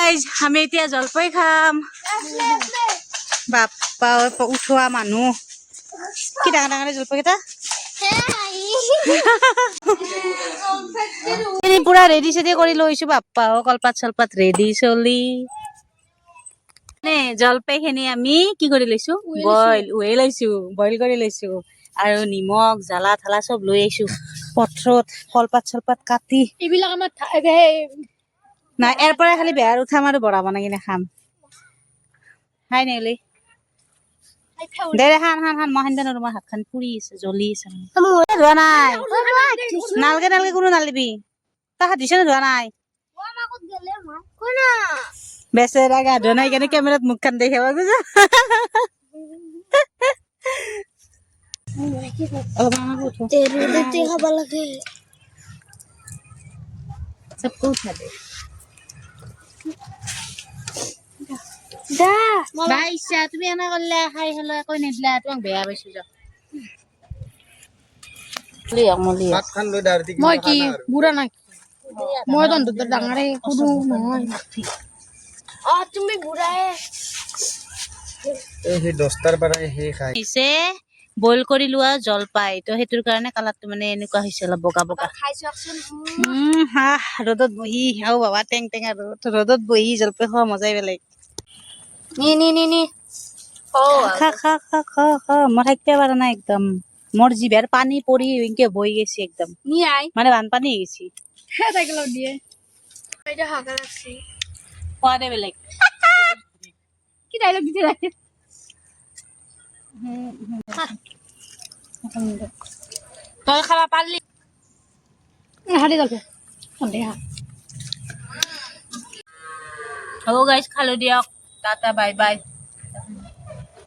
guys আমি এতিয়া জলপাই খাম বাপ্পা উঠোৱা মানুহ কি ডাঙৰ ডাঙৰ জলপাই কেইটা পুৰা ৰেডি চেডি কৰি লৈছো বাপ্পা কলপাত চলপাত ৰেডি চলি জলপাই খিনি আমি কি কৰি লৈছো বইল কৰি লৈছো আৰু নিমখ জ্বালা থালা চব লৈ আহিছো পথৰত কলপাত চলপাত কাটি এইবিলাক আমাৰ না ইয়াৰ পৰাই খালি বেহাৰ উঠাম আৰু বৰা বনাই কিনে খাম খাই নেলি দে খান মই খান জানো তোমাৰ হাতখন পুৰি আছে জ্বলি আছে ধোৱা নাই নালগে কোনো নালিবি তই হাত দিছে ধোৱা নাই বেচেৰা গা ধোৱা নাই কেনে কেমেৰাত মুখ খান দেখে খাব লাগে सबको उठा दे বাইশা তুমি এনে করলে খাই হলে কই নিদিলা তোমাক বেয়া পাইছো যা মই কি বুঢ়া নাই মই তো ডাঙৰে কুদু নহয় তুমি বুঢ়ায়ে এই 10টাৰ পৰা সেই খাই ইসে বইল কৰি লোৱা জলপাই তো হেতুৰ কাৰণে কালাৰটো মানে এনেকুৱা হৈছে অলপ বগা বগা ৰ'দত বহি আও বাবা টেং টেং আৰু ৰ'দত বহি জলপাই খোৱা মজাই বেলেগ নি খা খা খা খা খা মই থাকিব পাৰা নাই একদম মোৰ জিভাৰ পানী পৰি এনেকে বৈ গৈছে একদম মানে বানপানী হৈ গৈছে খোৱা দে বেলেগ কি ডাইলগ দিতে লাগে তই খাবা পারলি হাতে গল্প সন্দেহা হ'ব গাইজ খালো দিয়ক টাটা বাই বাই